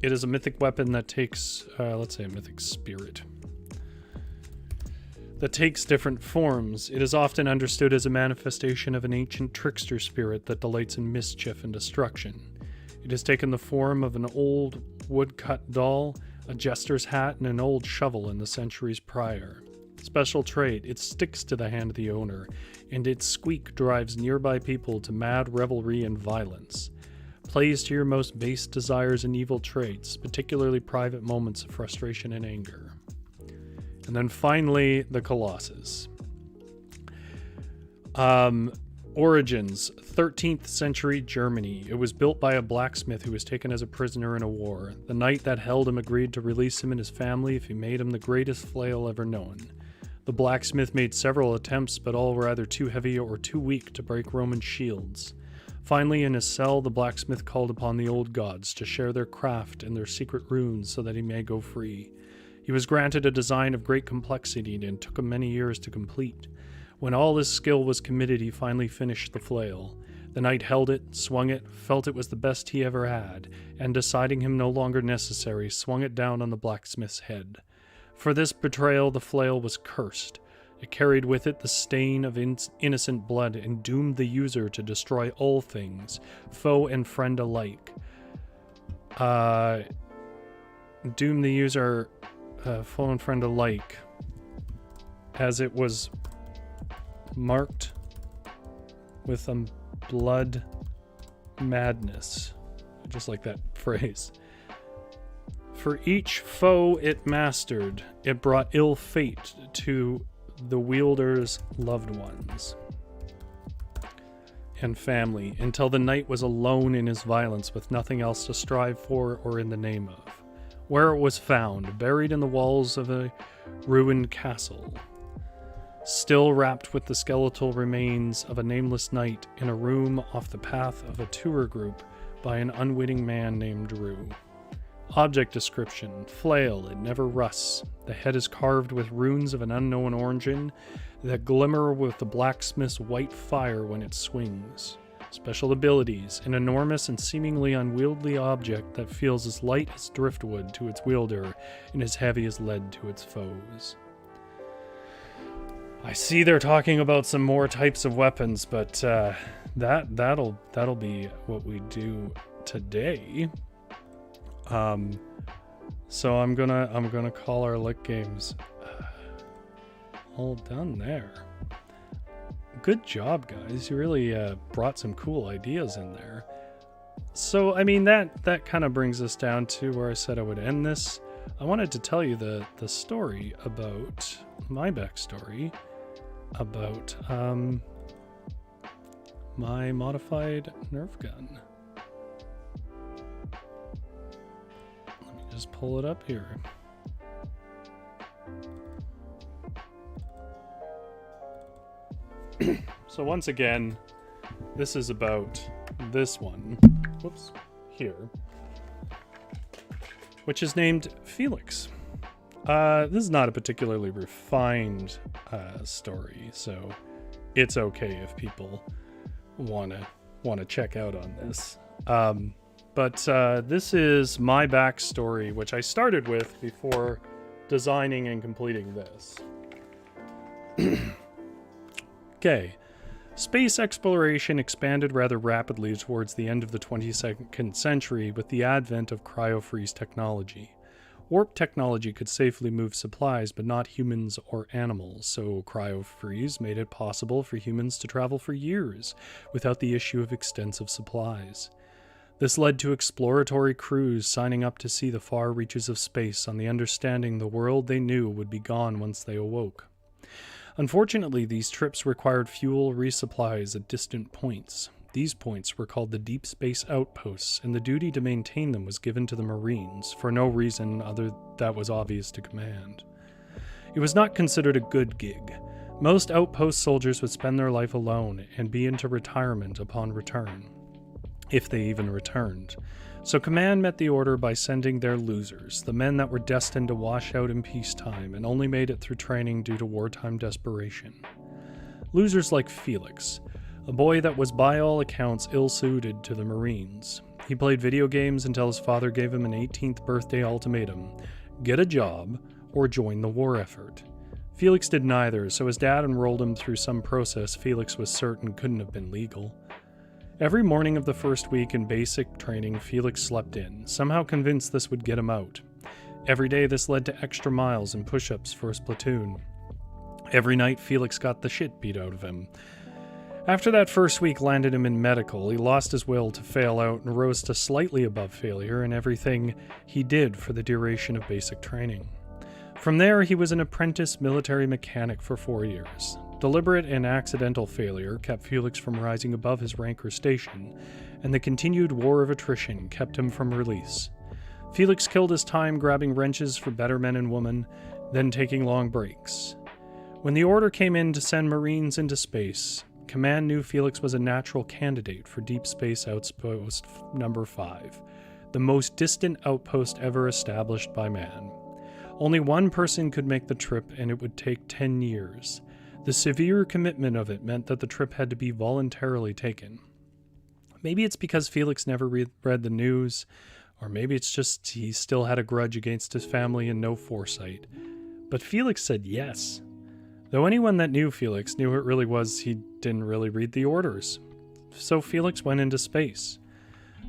It is a mythic weapon that takes, let's say a mythic spirit, that takes different forms. It is often understood as a manifestation of an ancient trickster spirit that delights in mischief and destruction. It has taken the form of an old woodcut doll, a jester's hat, and an old shovel in the centuries prior. Special trait, it sticks to the hand of the owner, and its squeak drives nearby people to mad revelry and violence. Plays to your most base desires and evil traits, particularly private moments of frustration and anger. And then finally, the Colossus. Origins, 13th century Germany. It was built by a blacksmith who was taken as a prisoner in a war. The knight that held him agreed to release him and his family if he made him the greatest flail ever known. The blacksmith made several attempts, but all were either too heavy or too weak to break Roman shields. Finally, in his cell, the blacksmith called upon the old gods to share their craft and their secret runes so that he may go free. He was granted a design of great complexity and took him many years to complete. When all his skill was committed, he finally finished the flail. The knight held it, swung it, felt it was the best he ever had, and deciding him no longer necessary, swung it down on the blacksmith's head. For this betrayal, the flail was cursed. It carried with it the stain of innocent blood and doomed the user to destroy all things, foe and friend alike. Doomed the user, foe and friend alike, as it was marked with a blood madness. I just like that phrase. For each foe it mastered, it brought ill fate to the wielder's loved ones and family, until the knight was alone in his violence with nothing else to strive for or in the name of. Where it was found, buried in the walls of a ruined castle, still wrapped with the skeletal remains of a nameless knight in a room off the path of a tour group by an unwitting man named Drew. Object description: flail, it never rusts. The head is carved with runes of an unknown origin that glimmer with the blacksmith's white fire when it swings. Special abilities: an enormous and seemingly unwieldy object that feels as light as driftwood to its wielder and as heavy as lead to its foes. I see they're talking about some more types of weapons, but that'll be what we do today. So I'm gonna call our Litgames all done there. Good job, guys. You really brought some cool ideas in there. So I mean that kind of brings us down to where I said I would end this. I wanted to tell you the story about my backstory about my modified Nerf gun. Let me just pull it up here. So once again, this is about this one. Whoops, here. Which is named Felix. This is not a particularly refined story, so it's okay if people wanna check out on this. But this is my backstory, which I started with before designing and completing this. Okay. Space exploration expanded rather rapidly towards the end of the 22nd century with the advent of cryo-freeze technology. Warp technology could safely move supplies, but not humans or animals, so cryo-freeze made it possible for humans to travel for years without the issue of extensive supplies. This led to exploratory crews signing up to see the far reaches of space on the understanding the world they knew would be gone once they awoke. Unfortunately, these trips required fuel resupplies at distant points. These points were called the Deep Space Outposts, and the duty to maintain them was given to the Marines, for no reason other that was obvious to command. It was not considered a good gig. Most outpost soldiers would spend their life alone and be into retirement upon return, if they even returned. So command met the order by sending their losers, the men that were destined to wash out in peacetime and only made it through training due to wartime desperation. Losers like Felix, a boy that was by all accounts ill-suited to the Marines. He played video games until his father gave him an 18th birthday ultimatum: get a job or join the war effort. Felix did neither, so his dad enrolled him through some process Felix was certain couldn't have been legal. Every morning of the first week in basic training, Felix slept in, somehow convinced this would get him out. Every day this led to extra miles and push-ups for his platoon. Every night Felix got the shit beat out of him. After that first week landed him in medical, he lost his will to fail out and rose to slightly above failure in everything he did for the duration of basic training. From there, he was an apprentice military mechanic for 4 years. Deliberate and accidental failure kept Felix from rising above his rank or station, and the continued war of attrition kept him from release. Felix killed his time grabbing wrenches for better men and women, then taking long breaks. When the order came in to send Marines into space, Command knew Felix was a natural candidate for Deep Space Outpost number 5, the most distant outpost ever established by man. Only one person could make the trip, and it would take 10 years. The severe commitment of it meant that the trip had to be voluntarily taken. Maybe it's because Felix never read the news, or maybe it's just he still had a grudge against his family and no foresight. But Felix said yes. Though anyone that knew Felix knew it really was he didn't really read the orders. So Felix went into space.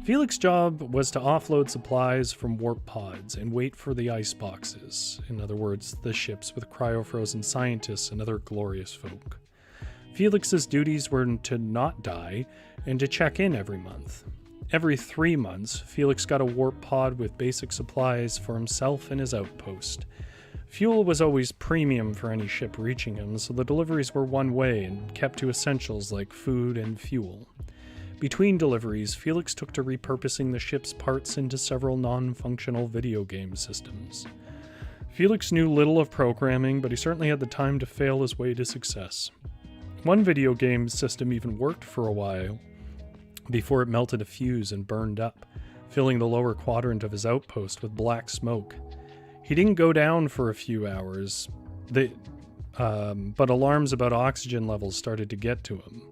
Felix's job was to offload supplies from warp pods and wait for the ice boxes, in other words, the ships with cryo-frozen scientists and other glorious folk. Felix's duties were to not die and to check in every month. Every 3 months, Felix got a warp pod with basic supplies for himself and his outpost. Fuel was always premium for any ship reaching him, so the deliveries were one way and kept to essentials like food and fuel. Between deliveries, Felix took to repurposing the ship's parts into several non-functional video game systems. Felix knew little of programming, but he certainly had the time to fail his way to success. One video game system even worked for a while before it melted a fuse and burned up, filling the lower quadrant of his outpost with black smoke. He didn't go down for a few hours, but alarms about oxygen levels started to get to him.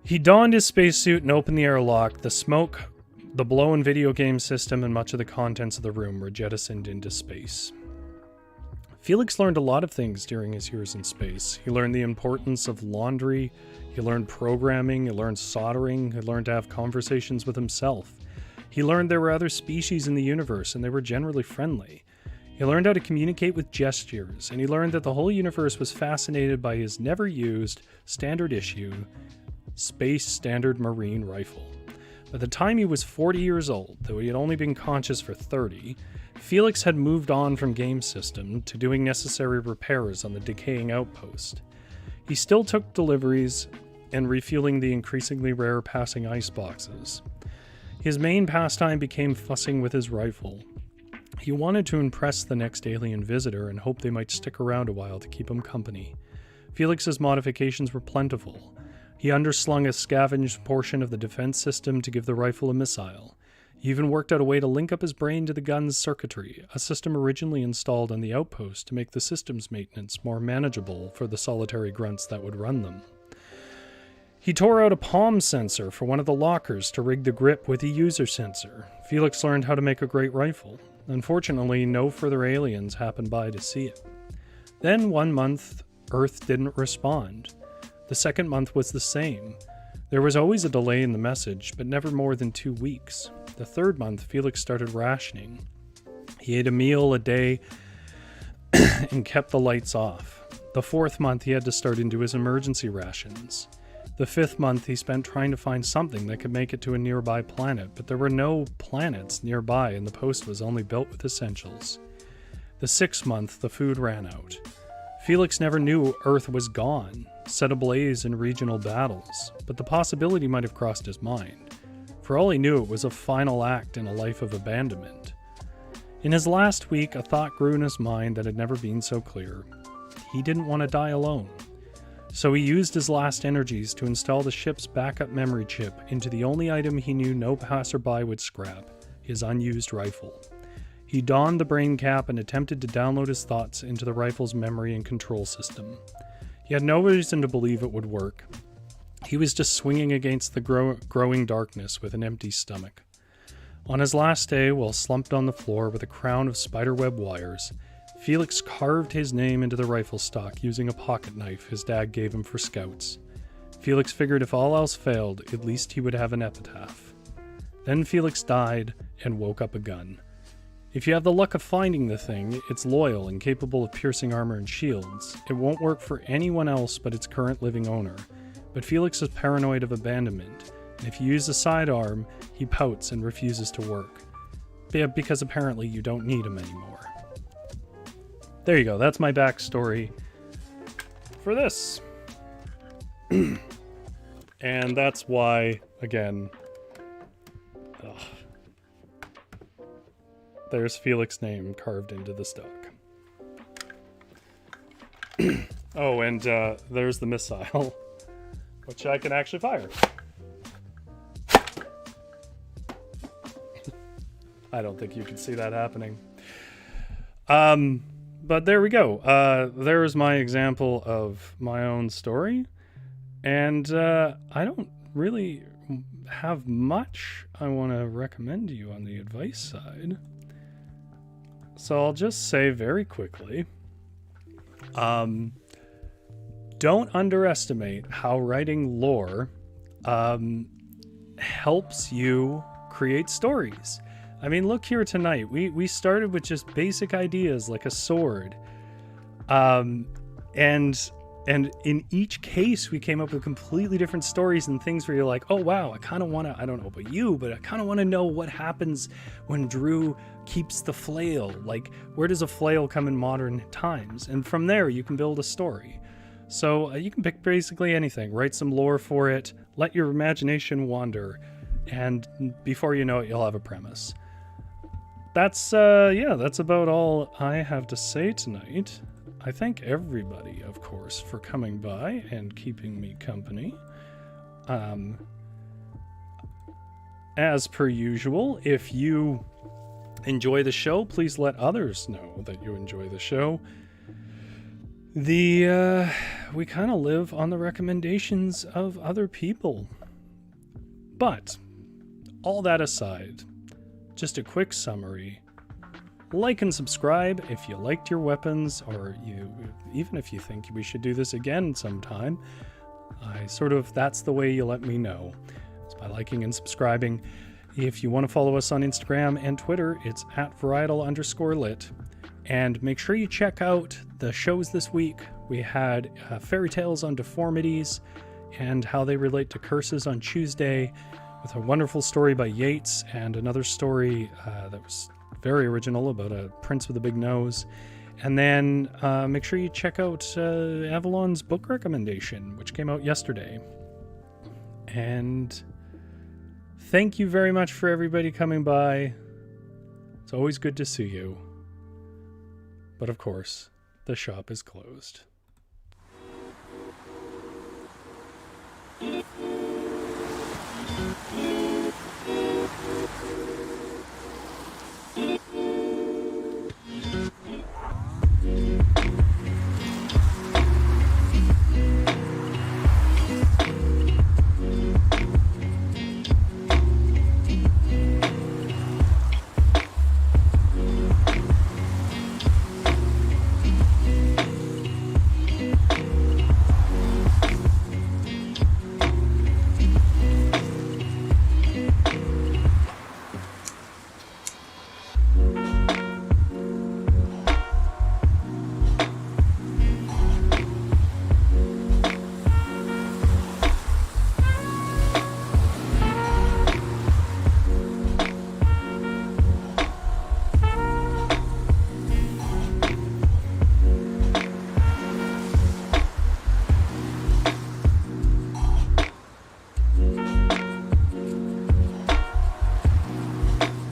He donned his spacesuit and opened the airlock. The smoke, the blown video game system, and much of the contents of the room were jettisoned into space. Felix learned a lot of things during his years in space. He learned the importance of laundry, he learned programming, he learned soldering, he learned to have conversations with himself. He learned there were other species in the universe and they were generally friendly. He learned how to communicate with gestures, and he learned that the whole universe was fascinated by his never-used, standard-issue, Space Standard Marine rifle. By the time he was 40 years old, though he had only been conscious for 30, Felix had moved on from game system to doing necessary repairs on the decaying outpost. He still took deliveries and refueling the increasingly rare passing ice boxes. His main pastime became fussing with his rifle. He wanted to impress the next alien visitor and hoped they might stick around a while to keep him company. Felix's modifications were plentiful. He underslung a scavenged portion of the defense system to give the rifle a missile. He even worked out a way to link up his brain to the gun's circuitry, a system originally installed on the outpost to make the system's maintenance more manageable for the solitary grunts that would run them. He tore out a palm sensor for one of the lockers to rig the grip with a user sensor. Felix learned how to make a great rifle. Unfortunately, no further aliens happened by to see it. Then, one month, Earth didn't respond. The second month was the same. There was always a delay in the message, but never more than 2 weeks. The third month, Felix started rationing. He ate a meal a day and kept the lights off. The fourth month, he had to start into his emergency rations. The fifth month, he spent trying to find something that could make it to a nearby planet, but there were no planets nearby and the post was only built with essentials. The sixth month, the food ran out. Felix never knew Earth was gone, set ablaze in regional battles, but the possibility might have crossed his mind. For all he knew, it was a final act in a life of abandonment. In his last week, a thought grew in his mind that had never been so clear. He didn't want to die alone. So he used his last energies to install the ship's backup memory chip into the only item he knew no passerby would scrap, his unused rifle. He donned the brain cap and attempted to download his thoughts into the rifle's memory and control system. He had no reason to believe it would work. He was just swinging against the growing darkness with an empty stomach. On his last day, while slumped on the floor with a crown of spiderweb wires, Felix carved his name into the rifle stock using a pocket knife his dad gave him for scouts. Felix figured if all else failed, at least he would have an epitaph. Then Felix died and woke up a gun. If you have the luck of finding the thing, it's loyal and capable of piercing armor and shields. It won't work for anyone else but its current living owner. But Felix is paranoid of abandonment, and if you use a sidearm, he pouts and refuses to work. Yeah, because apparently you don't need him anymore. There you go, that's my backstory. for this. And that's why, again, there's Felix's name carved into the stock. Oh, and there's the missile, which I can actually fire. I don't think you can see that happening. But there we go. There's my example of my own story. And I don't really have much I want to recommend to you on the advice side. So I'll just say very quickly, don't underestimate how writing lore helps you create stories. I mean, look here tonight. We started with just basic ideas like a sword. And in each case, we came up with completely different stories and things where you're like, oh, wow, I kind of want to, I don't know about you, but I kind of want to know what happens when Drew keeps the flail. Like, where does a flail come in modern times? And from there, you can build a story. So you can pick basically anything, write some lore for it, let your imagination wander, and before you know it, you'll have a premise. That's about all I have to say tonight. I thank everybody, of course, for coming by and keeping me company. As per usual, if you enjoy the show, please let others know that you enjoy the show. We kind of live on the recommendations of other people. But, all that aside, just a quick summary. Like and subscribe if you liked your weapons, or even if you think we should do this again sometime. That's the way you let me know. It's by liking and subscribing. If you want to follow us on Instagram and Twitter, it's @Varietal_lit. And make sure you check out the shows this week. We had Fairy Tales on Deformities and how they relate to curses on Tuesday, with a wonderful story by Yeats and another story that was very original about a prince with a big nose. And then make sure you check out Avalon's book recommendation, which came out yesterday. And thank you very much for everybody coming by. It's always good to see you. But of course, the shop is closed.